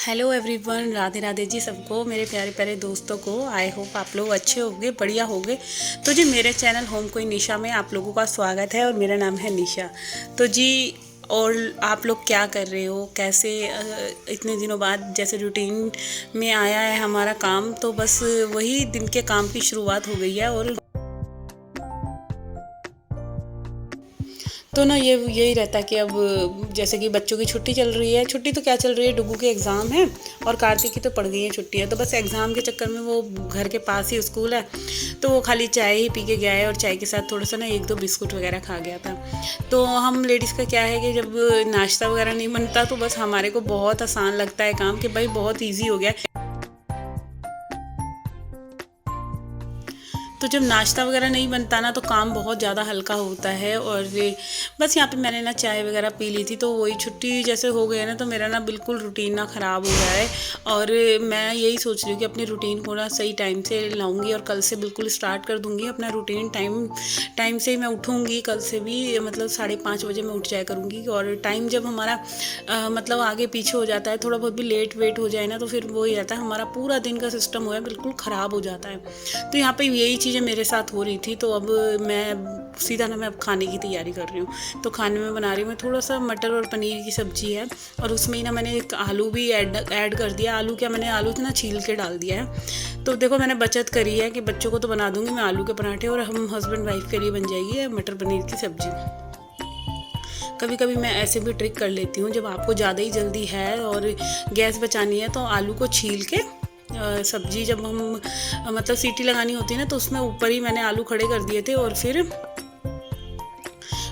Hello everyone, Radhe Radhe ji सबको, मेरे प्यारे प्यारे दोस्तों को। आई होप आप लोग अच्छे होंगे, बढ़िया होंगे। तो जी मेरे चैनल होम कोई निशा में आप लोगों का स्वागत है और मेरा नाम है निशा। तो जी और आप लोग क्या कर रहे हो, कैसे इतने दिनों बाद जैसे रूटीन में आया है हमारा काम, तो बस वही दिन के काम की शुरुआत हो गई है। और तो ना ये यही रहता है कि अब जैसे कि बच्चों की छुट्टी चल रही है, छुट्टी तो क्या चल रही है, डुगू के एग्ज़ाम है और कार्तिक की तो पड़ गई है छुट्टियाँ। तो बस एग्ज़ाम के चक्कर में वो घर के पास ही स्कूल है, तो वो खाली चाय ही पी के गया है और चाय के साथ थोड़ा सा ना एक दो बिस्कुट वगैरह खा गया था। तो हम लेडीज़ का क्या है कि जब नाश्ता वगैरह नहीं बनता तो बस हमारे को बहुत आसान लगता है काम, कि भाई बहुत ईजी हो गया। तो जब नाश्ता वगैरह नहीं बनता ना तो काम बहुत ज़्यादा हल्का होता है। और बस यहाँ पे मैंने ना चाय वगैरह पी ली थी, तो वही छुट्टी जैसे हो गई है ना, तो मेरा ना बिल्कुल रूटीन ना ख़राब हो गया है। और मैं यही सोच रही हूँ कि अपनी रूटीन को ना सही टाइम से लाऊंगी और कल से बिल्कुल स्टार्ट कर दूँगी अपना रूटीन। टाइम टाइम से ही मैं उठूँगी कल से भी, मतलब 5:30 बजे मैं उठ जाया करूँगी। और टाइम जब हमारा मतलब आगे पीछे हो जाता है, थोड़ा बहुत भी लेट वेट हो जाए ना, तो फिर वो ही रहता है, हमारा पूरा दिन का सिस्टम हो है बिल्कुल ख़राब हो जाता है। तो यहाँ पे यही चीज़ें मेरे साथ हो रही थी। तो अब मैं सीधा ना मैं अब खाने की तैयारी कर रही हूँ। तो खाने में बना रही हूँ मैं थोड़ा सा मटर और पनीर की सब्ज़ी है, और उसमें ही ना मैंने एक आलू भी ऐड कर दिया। आलू क्या, मैंने आलू ना छील के डाल दिया है। तो देखो मैंने बचत करी है कि बच्चों को तो बना दूँगी मैं आलू के पराठे, और हम हस्बैंड वाइफ के लिए बन जाएगी मटर पनीर की सब्ज़ी। कभी कभी मैं ऐसे भी ट्रिक कर लेती हूँ, जब आपको ज़्यादा ही जल्दी है और गैस बचानी है, तो आलू को छील के सब्जी जब हम मतलब सीटी लगानी होती है ना, तो उसमें ऊपर ही मैंने आलू खड़े कर दिए थे, और फिर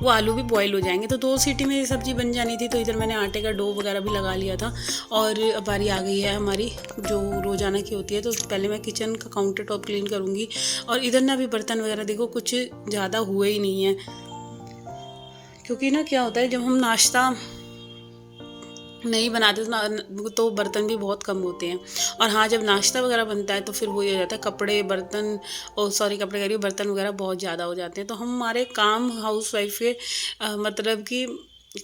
वो आलू भी बॉईल हो जाएंगे। तो 2 सीटी में ये सब्ज़ी बन जानी थी। तो इधर मैंने आटे का डो वगैरह भी लगा लिया था। और अब बारी आ गई है हमारी जो रोज़ाना की होती है। तो पहले मैं किचन का काउंटर टॉप क्लीन करूँगी। और इधर ना अभी बर्तन वगैरह देखो कुछ ज़्यादा हुए ही नहीं है, क्योंकि ना क्या होता है जब हम नाश्ता नहीं बनाते तो बर्तन भी बहुत कम होते हैं। और हाँ, जब नाश्ता वगैरह बनता है तो फिर वो ये हो जाता है, कपड़े बर्तन, ओ सॉरी कपड़े कह रही हूँ, बर्तन वगैरह बहुत ज़्यादा हो जाते हैं। तो हमारे काम हाउस वाइफ के मतलब कि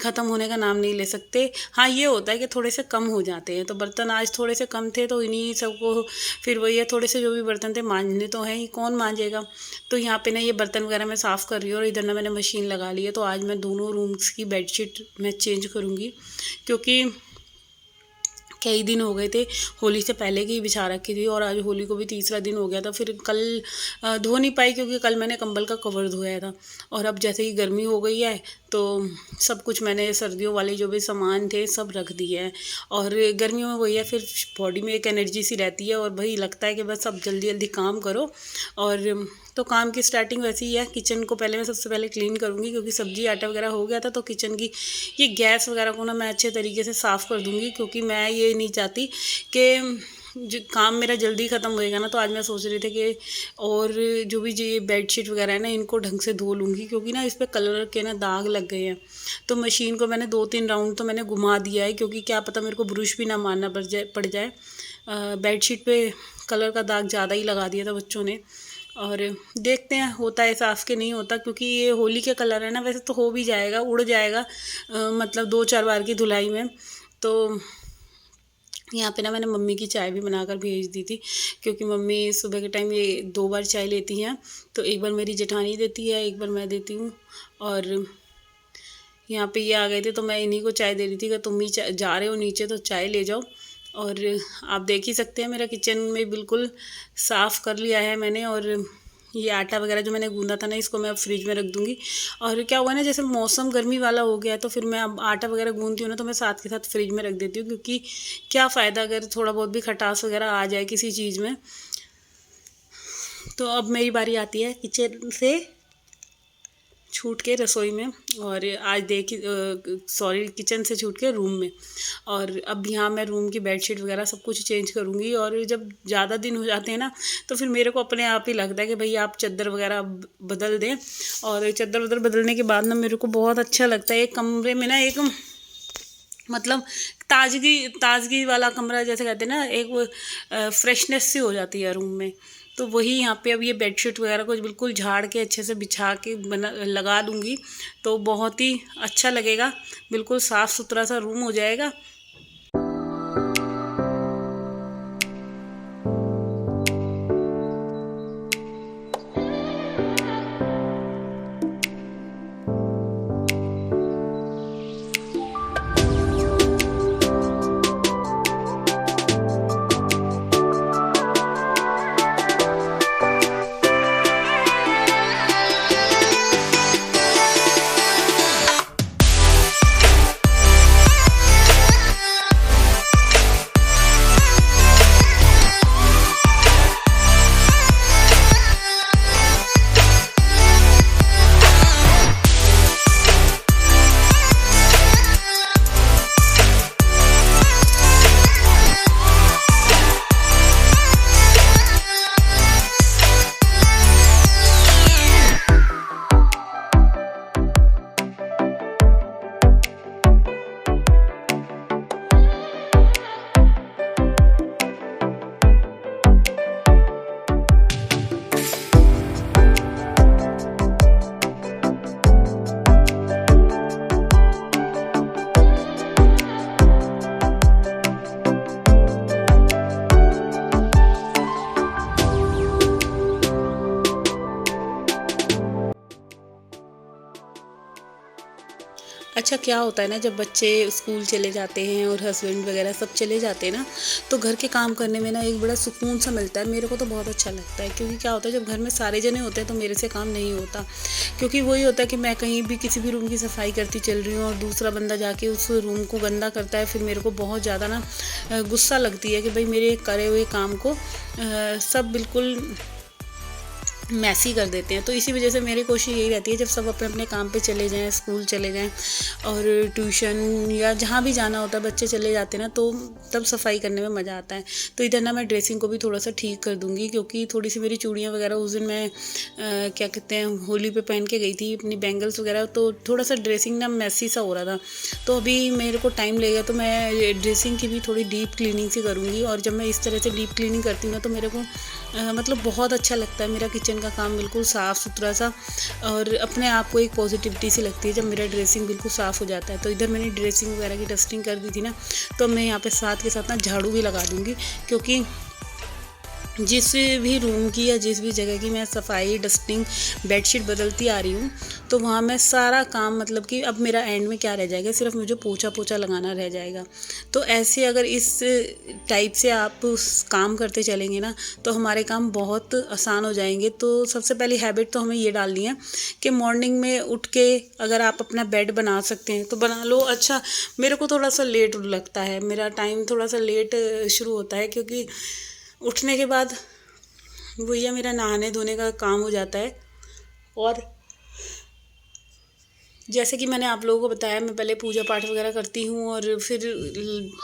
ख़त्म होने का नाम नहीं ले सकते। हाँ, ये होता है कि थोड़े से कम हो जाते हैं। तो बर्तन आज थोड़े से कम थे, तो इन्हीं सबको फिर वही है, थोड़े से जो भी बर्तन थे मांजने तो हैं ही, कौन मांजेगा। तो यहाँ पे ना ये बर्तन वगैरह मैं साफ़ कर रही हूँ, और इधर ना मैंने मशीन लगा ली है। तो आज मैं दोनों रूम्स की बेडशीट मैं चेंज करूँगी, क्योंकि कई दिन हो गए थे, होली से पहले की बिछा रखी थी, और आज होली को भी तीसरा दिन हो गया था। फिर कल धो नहीं पाई, क्योंकि कल मैंने कंबल का कवर धोया था। और अब जैसे ही गर्मी हो गई है, तो सब कुछ मैंने सर्दियों वाले जो भी सामान थे सब रख दिए हैं। और गर्मियों में वही है, फिर बॉडी में एक एनर्जी सी रहती है, और वही लगता है कि बस अब जल्दी जल्दी काम करो। और तो काम की स्टार्टिंग वैसे ही है। किचन को पहले मैं सबसे पहले क्लीन करूँगी, क्योंकि सब्जी आटा वगैरह हो गया था। तो किचन की ये गैस वगैरह को ना मैं अच्छे तरीके से साफ़ कर दूँगी, क्योंकि मैं ये नहीं चाहती कि जो काम मेरा जल्दी ख़त्म होएगा ना। तो आज मैं सोच रही थी कि और जो भी ये बेडशीट वगैरह है ना, इनको ढंग से धो लूँगी, क्योंकि ना इस पर कलर के ना दाग लग गए हैं। तो मशीन को मैंने 2-3 राउंड तो मैंने घुमा दिया है, क्योंकि क्या पता मेरे को ब्रश भी ना मारना पड़ जाए। बेडशीट पे कलर का दाग ज़्यादा ही लगा दिया था बच्चों ने। और देखते हैं होता है साफ़ के नहीं होता, क्योंकि ये होली के कलर है ना, वैसे तो हो भी जाएगा, उड़ जाएगा मतलब 2-4 बार की धुलाई में। तो यहाँ पे ना मैंने मम्मी की चाय भी बनाकर भेज दी थी, क्योंकि मम्मी सुबह के टाइम ये 2 बार चाय लेती हैं। तो एक बार मेरी जेठानी देती है, एक बार मैं देती हूँ। और यहाँ पे ये आ गए थे, तो मैं इन्हीं को चाय दे रही थी कि तुम ही जा रहे हो नीचे तो चाय ले जाओ। और आप देख ही सकते हैं मेरा किचन में बिल्कुल साफ़ कर लिया है मैंने। और ये आटा वगैरह जो मैंने गूंदा था ना, इसको मैं अब फ्रिज में रख दूँगी। और क्या हुआ ना, जैसे मौसम गर्मी वाला हो गया है, तो फिर मैं अब आटा वगैरह गूंदती हूँ ना, तो मैं साथ के साथ फ्रिज में रख देती हूँ, क्योंकि क्या फ़ायदा अगर थोड़ा बहुत भी खटास वगैरह आ जाए किसी चीज़ में। तो अब मेरी बारी आती है किचन से छूट के रसोई में। और आज देखी सॉरी किचन से छूट के रूम में। और अब यहाँ मैं रूम की बेडशीट वगैरह सब कुछ चेंज करूँगी। और जब ज़्यादा दिन हो जाते हैं ना, तो फिर मेरे को अपने आप ही लगता है कि भाई आप चादर वगैरह बदल दें। और चादर वदर बदलने के बाद ना मेरे को बहुत अच्छा लगता है, एक कमरे में ना एक मतलब ताजगी ताजगी वाला कमरा, जैसे कहते हैं ना, एक फ्रेशनेस सी हो जाती है रूम में। तो वही यहाँ पे अब ये बेडशीट वगैरह को बिल्कुल झाड़ के अच्छे से बिछा के बना लगा दूँगी, तो बहुत ही अच्छा लगेगा, बिल्कुल साफ़ सुथरा सा रूम हो जाएगा। क्या होता है ना, जब बच्चे स्कूल चले जाते हैं और हस्बैंड वगैरह सब चले जाते हैं ना, तो घर के काम करने में ना एक बड़ा सुकून सा मिलता है। मेरे को तो बहुत अच्छा लगता है, क्योंकि क्या होता है जब घर में सारे जने होते हैं तो मेरे से काम नहीं होता। क्योंकि वही होता है कि मैं कहीं भी किसी भी रूम की सफाई करती चल रही हूँ और दूसरा बंदा जाके उस रूम को गंदा करता है, फिर मेरे को बहुत ज़्यादा ना गुस्सा लगती है कि भाई मेरे करे हुए काम को सब बिल्कुल मैसी कर देते हैं। तो इसी वजह से मेरी कोशिश यही रहती है, जब सब अपने अपने काम पे चले जाएं, स्कूल चले जाएं और ट्यूशन या जहाँ भी जाना होता है बच्चे चले जाते हैं ना, तो तब सफाई करने में मज़ा आता है। तो इधर ना मैं ड्रेसिंग को भी थोड़ा सा ठीक कर दूँगी, क्योंकि थोड़ी सी मेरी चूड़ियाँ वगैरह उस दिन मैं क्या कहते हैं होली पे पहन के गई थी, अपनी बैंगल्स वगैरह, तो थोड़ा सा ड्रेसिंग ना मैसी सा हो रहा था। तो अभी मेरे को टाइम लगेगा, तो मैं ड्रेसिंग की भी थोड़ी डीप क्लीनिंग सी करूँगी। और जब मैं इस तरह से डीप क्लीनिंग करती हूँ ना, तो मेरे को मतलब बहुत अच्छा लगता है। मेरा किचन का काम बिल्कुल साफ़ सुथरा सा और अपने आप को एक पॉजिटिविटी सी लगती है जब मेरा ड्रेसिंग बिल्कुल साफ़ हो जाता है। तो इधर मैंने ड्रेसिंग वगैरह की डस्टिंग कर दी थी ना, तो मैं यहाँ पे साथ के साथ ना झाड़ू भी लगा दूँगी, क्योंकि जिस भी रूम की या जिस भी जगह की मैं सफाई डस्टिंग बेडशीट बदलती आ रही हूँ, तो वहाँ मैं सारा काम मतलब कि अब मेरा एंड में क्या रह जाएगा, सिर्फ मुझे पोछा पोछा लगाना रह जाएगा। तो ऐसे अगर इस टाइप से आप काम करते चलेंगे ना, तो हमारे काम बहुत आसान हो जाएंगे। तो सबसे पहली हैबिट तो हमें ये डालनी है कि मॉर्निंग में उठ के अगर आप अपना बेड बना सकते हैं तो बना लो। अच्छा, मेरे को थोड़ा सा लेट लगता है, मेरा टाइम थोड़ा सा लेट शुरू होता है, क्योंकि उठने के बाद भैया मेरा नहाने धोने का काम हो जाता है। और जैसे कि मैंने आप लोगों को बताया, मैं पहले पूजा पाठ वगैरह करती हूँ और फिर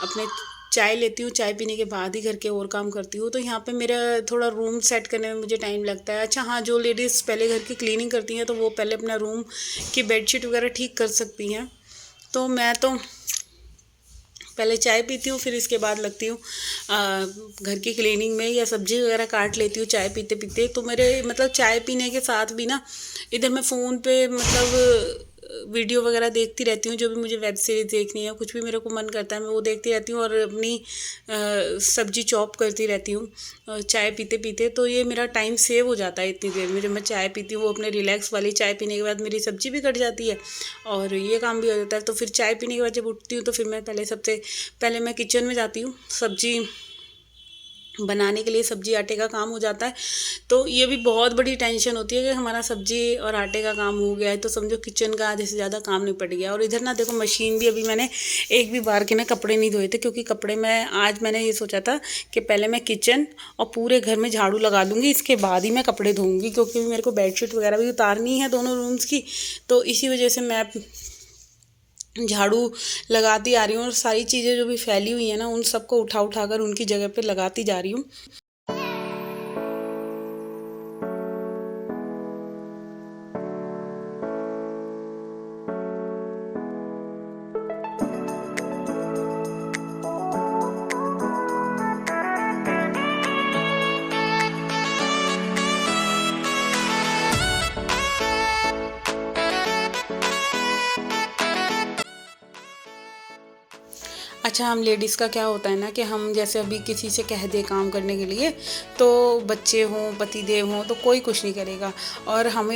अपने चाय लेती हूँ, चाय पीने के बाद ही घर के और काम करती हूँ। तो यहाँ पे मेरा थोड़ा रूम सेट करने में मुझे टाइम लगता है। अच्छा हाँ, जो लेडीज़ पहले घर की क्लीनिंग करती हैं तो वो पहले अपना रूम की बेडशीट वगैरह ठीक कर सकती हैं। तो मैं तो पहले चाय पीती हूँ, फिर इसके बाद लगती हूँ घर की क्लीनिंग में, या सब्जी वगैरह काट लेती हूँ चाय पीते पीते। तो मेरे मतलब चाय पीने के साथ भी ना इधर मैं फ़ोन पे मतलब वीडियो वगैरह देखती रहती हूँ। जो भी मुझे वेब सीरीज़ देखनी है, कुछ भी मेरे को मन करता है मैं वो देखती रहती हूँ, और अपनी सब्जी चॉप करती रहती हूँ चाय पीते पीते। तो ये मेरा टाइम सेव हो जाता है इतनी देर में। जब मैं चाय पीती हूँ, वो अपने रिलैक्स वाली चाय पीने के बाद मेरी सब्जी भी कट जाती है और ये काम भी हो जाता है। तो फिर चाय पीने के बाद जब उठती हूँ, तो फिर मैं सबसे पहले मैं किचन में जाती हूँ। सब्जी बनाने के लिए सब्जी आटे का काम हो जाता है। तो ये भी बहुत बड़ी टेंशन होती है कि हमारा सब्जी और आटे का काम हो गया है, तो समझो किचन का आधे से ज़्यादा काम निपट गया। और इधर ना देखो, मशीन भी अभी मैंने एक भी बार के ना कपड़े नहीं धोए थे, क्योंकि कपड़े मैं आज मैंने ये सोचा था कि पहले मैं किचन और पूरे घर में झाड़ू लगा दूँगी, इसके बाद ही मैं कपड़े धोऊँगी, क्योंकि मेरे को बेडशीट वगैरह भी उतारनी है दोनों रूम्स की। तो इसी वजह से मैं झाड़ू लगाती आ रही हूँ, और सारी चीज़ें जो भी फैली हुई हैं ना, उन सबको उठा उठा कर उनकी जगह पे लगाती जा रही हूँ। अच्छा, हम लेडीज़ का क्या होता है ना कि हम जैसे अभी किसी से कह दे काम करने के लिए, तो बच्चे हों, पतिदेव हों, तो कोई कुछ नहीं करेगा। और हम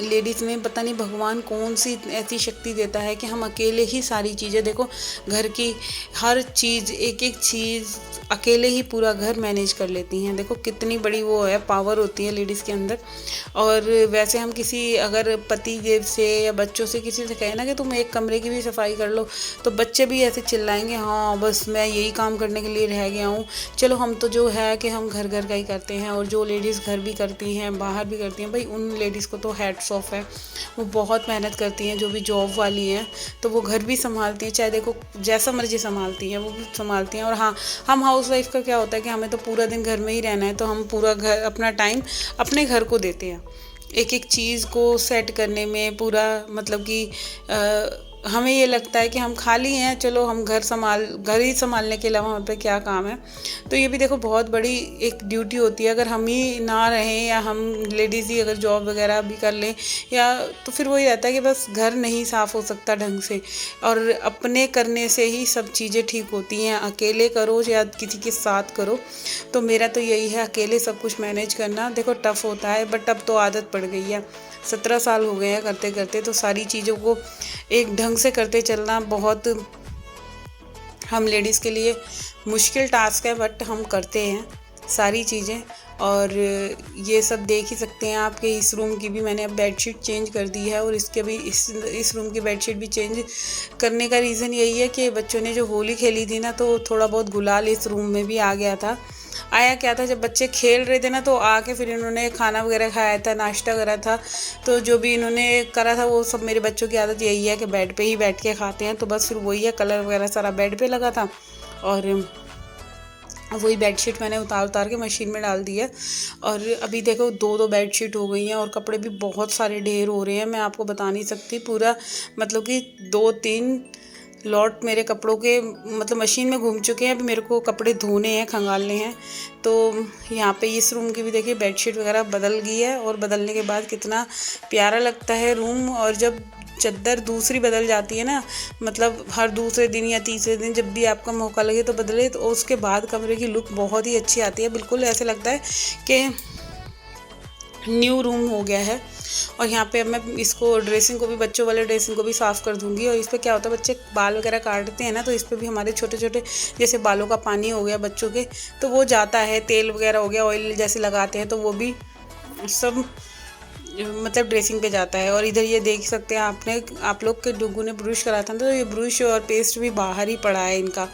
लेडीज़ में पता नहीं भगवान कौन सी ऐसी शक्ति देता है कि हम अकेले ही सारी चीज़ें, देखो घर की हर चीज़, एक एक चीज़ अकेले ही पूरा घर मैनेज कर लेती हैं। देखो कितनी बड़ी वो है, पावर होती है लेडीज़ के अंदर। और वैसे हम किसी अगर पति देव से या बच्चों से किसी से कहें ना कि तुम एक कमरे की भी सफाई कर लो, तो बच्चे भी ऐसे चिल्लाएंगे, हाँ बस मैं यही काम करने के लिए रह गया हूँ। चलो, हम तो जो है कि हम घर घर का ही करते हैं। और जो लेडीज़ घर भी करती हैं, बाहर भी करती हैं, भाई उन लेडीज़ को तो हैट्स ऑफ है, वो बहुत मेहनत करती हैं। जो भी जॉब वाली हैं तो वो घर भी संभालती हैं, चाहे देखो जैसा मर्जी संभालती हैं, वो भी संभालती हैं। और हाँ, हम हाउसवाइफ का क्या होता है कि हमें तो पूरा दिन घर में ही रहना है, तो हम पूरा घर, अपना टाइम अपने घर को देते हैं, एक एक चीज़ को सेट करने में पूरा, मतलब कि हमें ये लगता है कि हम खाली हैं, चलो हम घर ही संभालने के अलावा हमें पे क्या काम है। तो ये भी देखो बहुत बड़ी एक ड्यूटी होती है। अगर हम ही ना रहें या हम लेडीज़ ही अगर जॉब वगैरह भी कर लें, या तो फिर वही रहता है कि बस घर नहीं साफ़ हो सकता ढंग से। और अपने करने से ही सब चीज़ें ठीक होती हैं, अकेले करो या किसी के साथ करो। तो मेरा तो यही है, अकेले सब कुछ मैनेज करना देखो टफ़ होता है, बट अब तो आदत पड़ गई है। 17 साल हो गए हैं करते करते। तो सारी चीज़ों को एक ढंग से करते चलना बहुत हम लेडीज़ के लिए मुश्किल टास्क है, बट हम करते हैं सारी चीज़ें। और ये सब देख ही सकते हैं आपके इस रूम की भी मैंने अब बेडशीट चेंज कर दी है, और इसके भी इस रूम की बेडशीट भी चेंज करने का रीज़न यही है कि बच्चों ने जो होली खेली थी ना, तो थोड़ा बहुत गुलाल इस रूम में भी आ गया था। आया क्या था, जब बच्चे खेल रहे थे ना, तो आके फिर इन्होंने खाना वगैरह खाया था, नाश्ता करा था। तो जो भी इन्होंने करा था वो सब, मेरे बच्चों की आदत यही है कि बेड पे ही बैठ के खाते हैं। तो बस फिर वही है, कलर वगैरह सारा बेड पे लगा था, और वही बेडशीट मैंने उतार उतार के मशीन में डाल दी है। और अभी देखो 2-2 बेडशीट हो गई हैं, और कपड़े भी बहुत सारे ढेर हो रहे हैं, मैं आपको बता नहीं सकती। पूरा मतलब कि 2-3 लॉट मेरे कपड़ों के मतलब मशीन में घूम चुके हैं। अभी मेरे को कपड़े धोने हैं, खंगालने हैं। तो यहाँ पे इस रूम की भी देखिए बेडशीट वगैरह बदल गई है, और बदलने के बाद कितना प्यारा लगता है रूम। और जब चद्दर दूसरी बदल जाती है ना, मतलब हर दूसरे दिन या तीसरे दिन जब भी आपका मौका लगे तो बदले, तो उसके बाद कमरे की लुक बहुत ही अच्छी आती है। बिल्कुल ऐसे लगता है कि न्यू रूम हो गया है। और यहाँ पे अब मैं इसको ड्रेसिंग को भी, बच्चों वाले ड्रेसिंग को भी साफ़ कर दूँगी। और इस पर क्या होता है, बच्चे बाल वगैरह काटते हैं ना, तो इस पर भी हमारे छोटे छोटे जैसे बालों का पानी हो गया बच्चों के, तो वो जाता है, तेल वगैरह हो गया, ऑयल जैसे लगाते हैं, तो वो भी सब मतलब ड्रेसिंग पे जाता है। और इधर ये देख सकते हैं आप लोग के डुगू ने ब्रश करा था, तो ये ब्रश और पेस्ट भी बाहर ही पड़ा है इनका।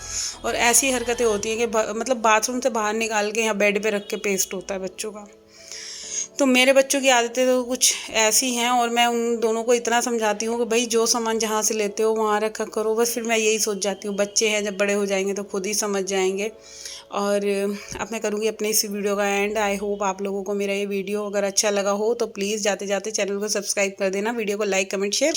और ऐसी हरकतें होती हैं कि मतलब बाथरूम से बाहर निकाल के यहाँ बेड पे रख के पेस्ट होता है बच्चों का। तो मेरे बच्चों की आदतें तो कुछ ऐसी हैं, और मैं उन दोनों को इतना समझाती हूँ कि भाई जो सामान जहाँ से लेते हो वहाँ रखा करो। बस फिर मैं यही सोच जाती हूँ, बच्चे हैं, जब बड़े हो जाएंगे तो खुद ही समझ जाएंगे। और अब मैं करूँगी अपने इस वीडियो का एंड। आई होप आप लोगों को मेरा ये वीडियो अगर अच्छा लगा हो तो प्लीज़ जाते जाते चैनल को सब्सक्राइब कर देना, वीडियो को लाइक कमेंट शेयर।